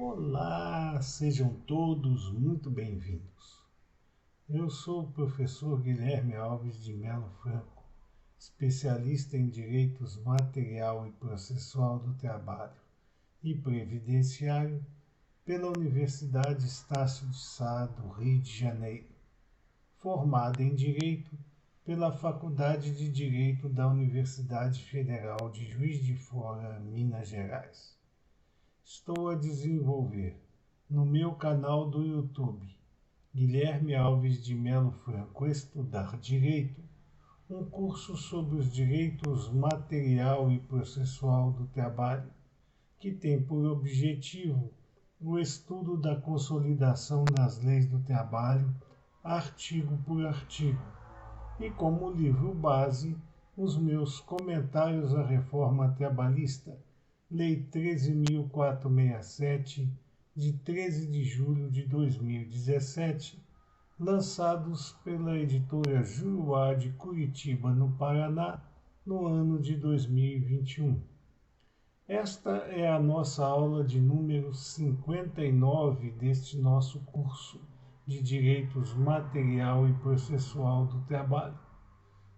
Olá, sejam todos muito bem-vindos. Eu sou o professor Guilherme Alves de Melo Franco, especialista em Direitos Material e Processual do Trabalho e Previdenciário pela Universidade Estácio de Sá, do Rio de Janeiro, formado em Direito pela Faculdade de Direito da Universidade Federal de Juiz de Fora, Minas Gerais. Estou a desenvolver no meu canal do YouTube, Guilherme Alves de Melo Franco Estudar Direito, um curso sobre os direitos material e processual do trabalho, que tem por objetivo o estudo da consolidação das leis do trabalho, artigo por artigo, e como livro base, os meus comentários à reforma trabalhista, Lei 13.467, de 13 de julho de 2017, lançados pela editora Juruá de Curitiba, no Paraná, no ano de 2021. Esta é a nossa aula de número 59 deste nosso curso de Direitos Material e Processual do Trabalho.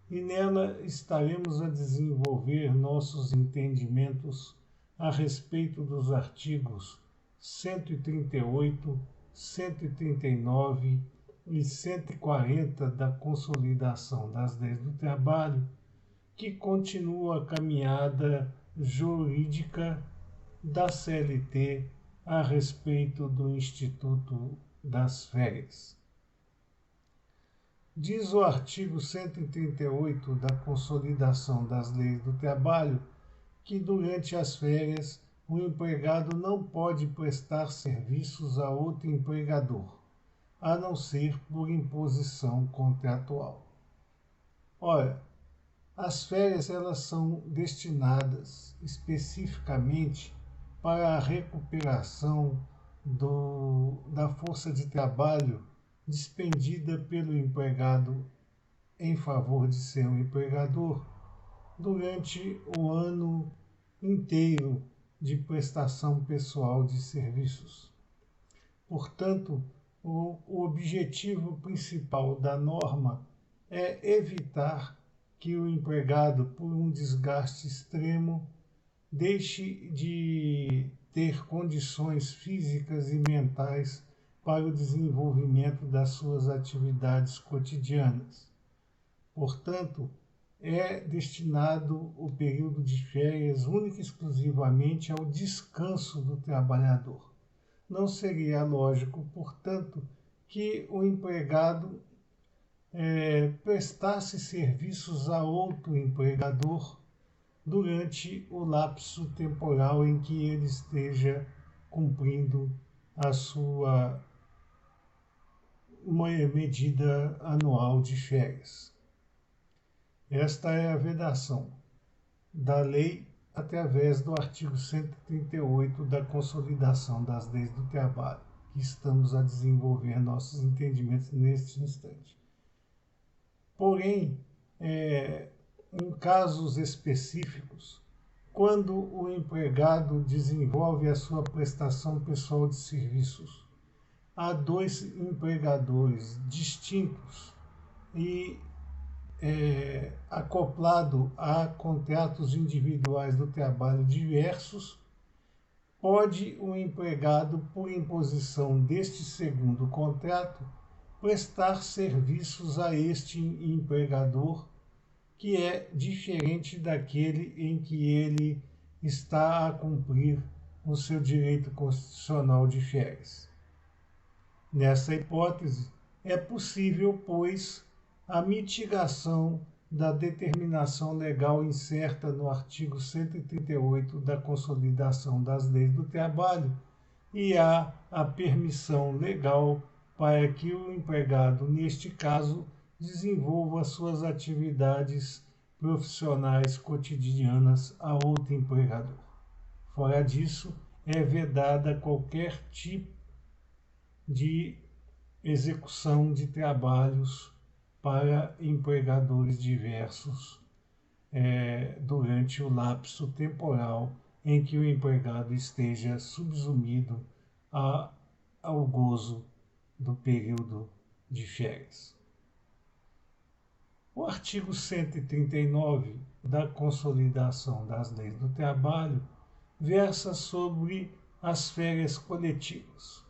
E nela estaremos a desenvolver nossos entendimentos a respeito dos artigos 138, 139 e 140 da Consolidação das Leis do Trabalho, que continua a caminhada jurídica da CLT a respeito do Instituto das Férias. Diz o artigo 138 da Consolidação das Leis do Trabalho que durante as férias o empregado não pode prestar serviços a outro empregador, a não ser por imposição contratual. Ora, as férias elas são destinadas especificamente para a recuperação da força de trabalho despendida pelo empregado em favor de seu empregador durante o ano inteiro de prestação pessoal de serviços. Portanto, o objetivo principal da norma é evitar que o empregado, por um desgaste extremo, deixe de ter condições físicas e mentais para o desenvolvimento das suas atividades cotidianas. Portanto, é destinado o período de férias única e exclusivamente ao descanso do trabalhador. Não seria lógico, portanto, que o empregado prestasse serviços a outro empregador durante o lapso temporal em que ele esteja cumprindo a sua medida anual de férias. Esta é a vedação da lei através do artigo 138 da Consolidação das Leis do Trabalho, que estamos a desenvolver nossos entendimentos neste instante. Porém, em casos específicos, quando o empregado desenvolve a sua prestação pessoal de serviços a dois empregadores distintos e acoplado a contratos individuais do trabalho diversos, pode o empregado, por imposição deste segundo contrato, prestar serviços a este empregador, que é diferente daquele em que ele está a cumprir o seu direito constitucional de férias. Nessa hipótese, é possível, pois, a mitigação da determinação legal incerta no artigo 138 da Consolidação das Leis do Trabalho e há a permissão legal para que o empregado, neste caso, desenvolva suas atividades profissionais cotidianas a outro empregador. Fora disso, é vedada qualquer tipo de execução de trabalhos para empregadores diversos durante o lapso temporal em que o empregado esteja subsumido a, ao gozo do período de férias. O artigo 139 da Consolidação das Leis do Trabalho versa sobre as férias coletivas.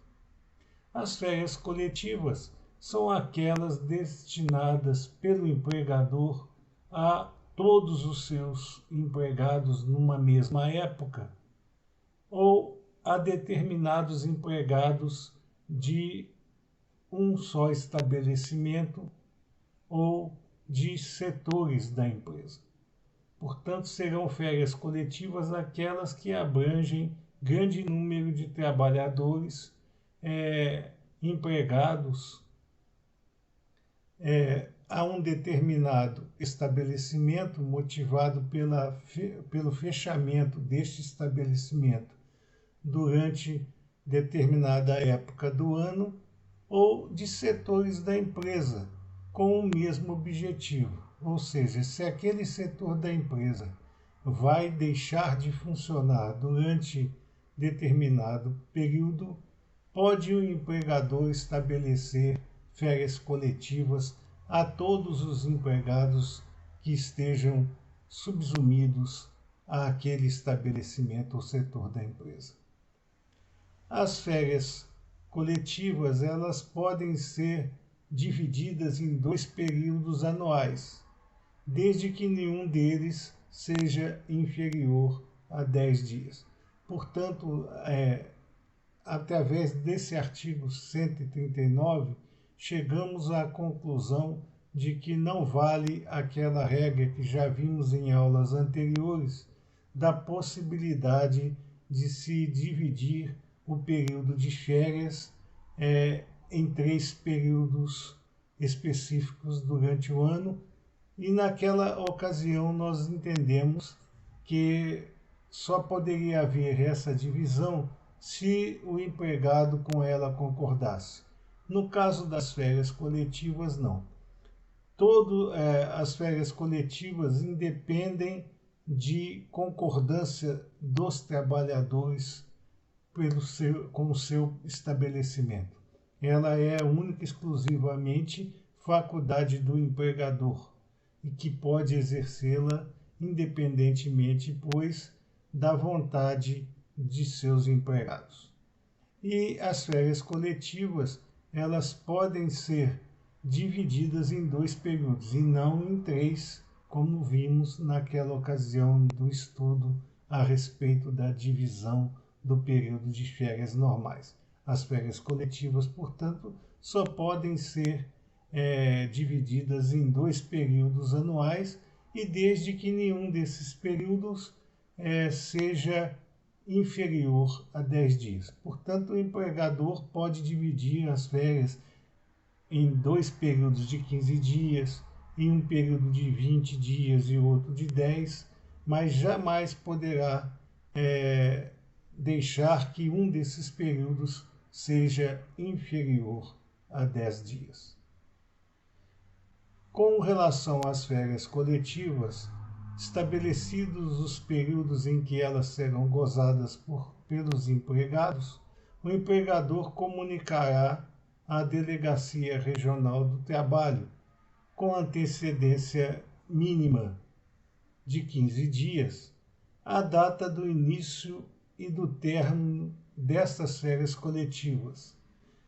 As férias coletivas são aquelas destinadas pelo empregador a todos os seus empregados numa mesma época ou a determinados empregados de um só estabelecimento ou de setores da empresa. Portanto, serão férias coletivas aquelas que abrangem grande número de trabalhadores empregados a um determinado estabelecimento, motivado pelo fechamento deste estabelecimento durante determinada época do ano, ou de setores da empresa com o mesmo objetivo. Ou seja, se aquele setor da empresa vai deixar de funcionar durante determinado período, pode o empregador estabelecer férias coletivas a todos os empregados que estejam subsumidos àquele estabelecimento ou setor da empresa. As férias coletivas, elas podem ser divididas em 2 períodos anuais, desde que nenhum deles seja inferior a 10 dias. Portanto, através desse artigo 139, chegamos à conclusão de que não vale aquela regra que já vimos em aulas anteriores, da possibilidade de se dividir o período de férias em 3 períodos específicos durante o ano, e naquela ocasião nós entendemos que só poderia haver essa divisão se o empregado com ela concordasse. No caso das férias coletivas, não. As férias coletivas independem de concordância dos trabalhadores com o seu estabelecimento. Ela é única e exclusivamente faculdade do empregador e que pode exercê-la independentemente, pois, da vontade de seus empregados. E as férias coletivas, elas podem ser divididas em 2 períodos e não em 3, como vimos naquela ocasião do estudo a respeito da divisão do período de férias normais. As férias coletivas, portanto, só podem ser divididas em 2 períodos anuais, e desde que nenhum desses períodos seja inferior a 10 dias. Portanto, o empregador pode dividir as férias em 2 períodos de 15 dias, em um período de 20 dias e outro de 10, mas jamais poderá deixar que um desses períodos seja inferior a 10 dias. Com relação às férias coletivas, estabelecidos os períodos em que elas serão gozadas pelos empregados, o empregador comunicará à Delegacia Regional do Trabalho, com antecedência mínima de 15 dias, a data do início e do término destas férias coletivas,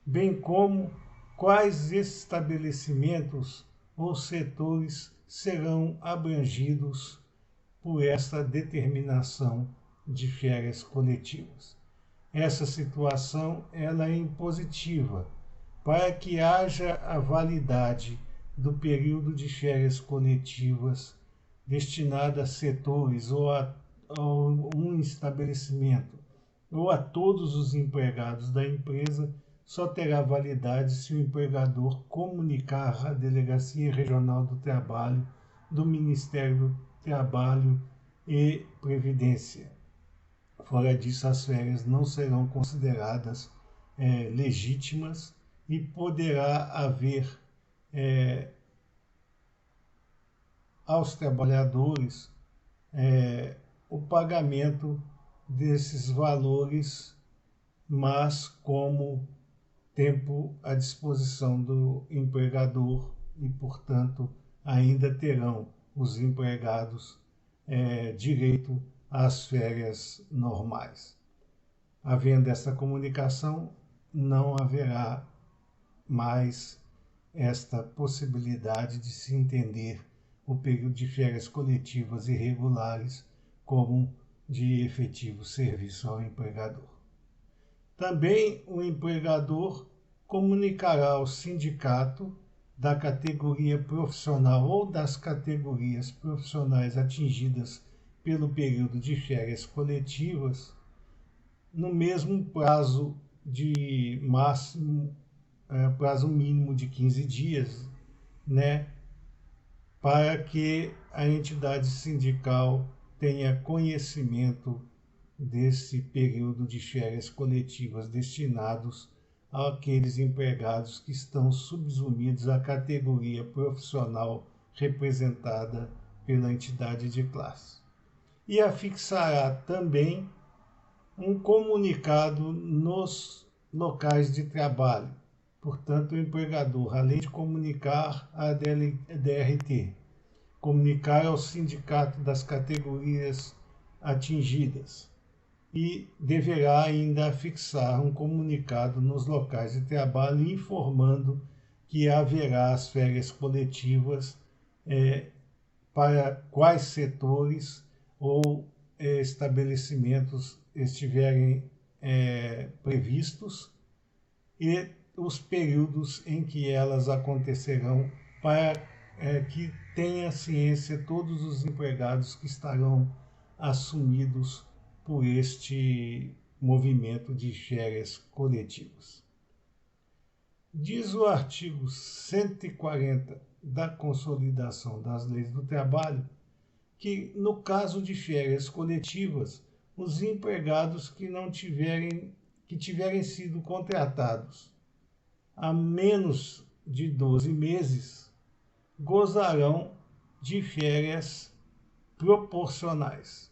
bem como quais estabelecimentos ou setores serão abrangidos por esta determinação de férias coletivas. Essa situação ela é impositiva para que haja a validade do período de férias coletivas destinada a setores ou a um estabelecimento ou a todos os empregados da empresa. Só terá validade se o empregador comunicar à Delegacia Regional do Trabalho do Ministério do Trabalho e Previdência. Fora disso, as férias não serão consideradas legítimas e poderá haver aos trabalhadores o pagamento desses valores mas como tempo à disposição do empregador e, portanto, ainda terão os empregados direito às férias normais. Havendo essa comunicação, não haverá mais esta possibilidade de se entender o período de férias coletivas irregulares como de efetivo serviço ao empregador. Também o empregador comunicará ao sindicato da categoria profissional ou das categorias profissionais atingidas pelo período de férias coletivas no mesmo prazo de prazo mínimo de 15 dias, né, para que a entidade sindical tenha conhecimento desse período de férias coletivas destinados àqueles empregados que estão subsumidos à categoria profissional representada pela entidade de classe. E afixará também um comunicado nos locais de trabalho. Portanto, o empregador, além de comunicar à DRT, comunicar ao sindicato das categorias atingidas e deverá ainda fixar um comunicado nos locais de trabalho informando que haverá as férias coletivas para quais setores ou estabelecimentos estiverem previstos e os períodos em que elas acontecerão para que tenha ciência todos os empregados que estarão assumidos por este movimento de férias coletivas. Diz o artigo 140 da Consolidação das Leis do Trabalho que, no caso de férias coletivas, os empregados que tiverem sido contratados há menos de 12 meses gozarão de férias proporcionais,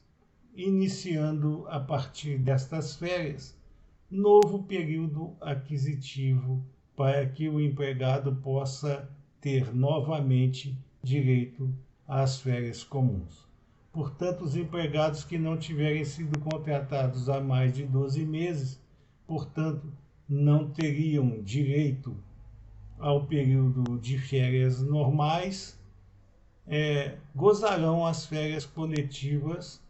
iniciando a partir destas férias novo período aquisitivo para que o empregado possa ter novamente direito às férias comuns. Portanto, os empregados que não tiverem sido contratados há mais de 12 meses, portanto, não teriam direito ao período de férias normais, gozarão as férias coletivas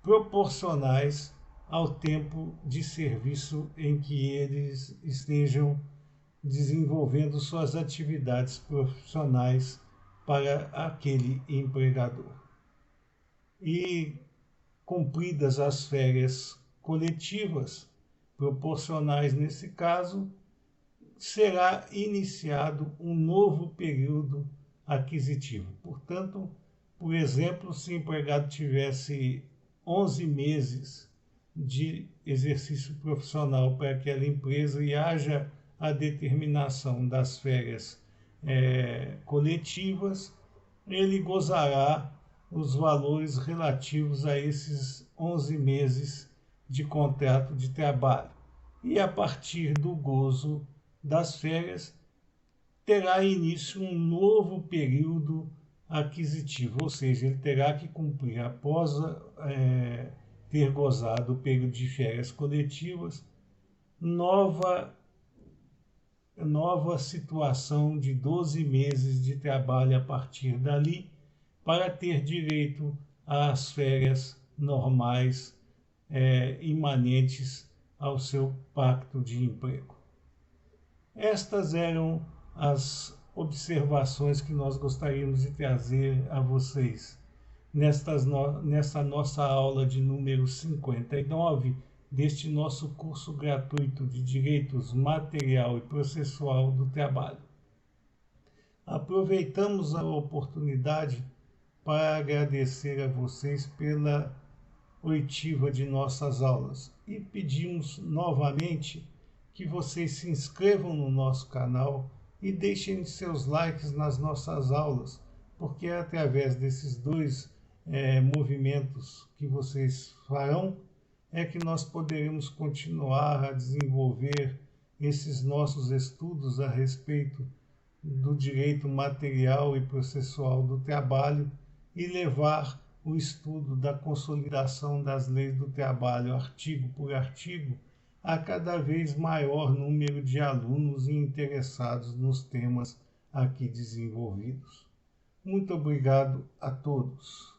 proporcionais ao tempo de serviço em que eles estejam desenvolvendo suas atividades profissionais para aquele empregador. E, cumpridas as férias coletivas, proporcionais nesse caso, será iniciado um novo período aquisitivo. Portanto, por exemplo, se o empregado tivesse 11 meses de exercício profissional para aquela empresa e haja a determinação das férias coletivas, ele gozará os valores relativos a esses 11 meses de contrato de trabalho. E a partir do gozo das férias, terá início um novo período aquisitivo, ou seja, ele terá que cumprir, após ter gozado o período de férias coletivas, nova situação de 12 meses de trabalho a partir dali, para ter direito às férias normais imanentes ao seu pacto de emprego. Estas eram as observações que nós gostaríamos de trazer a vocês nessa nossa aula de número 59 deste nosso curso gratuito de Direitos Material e Processual do Trabalho. Aproveitamos a oportunidade para agradecer a vocês pela oitiva de nossas aulas e pedimos novamente que vocês se inscrevam no nosso canal e deixem seus likes nas nossas aulas, porque é através desses dois movimentos que vocês farão é que nós poderemos continuar a desenvolver esses nossos estudos a respeito do direito material e processual do trabalho e levar o estudo da consolidação das leis do trabalho, artigo por artigo, a cada vez maior número de alunos e interessados nos temas aqui desenvolvidos. Muito obrigado a todos.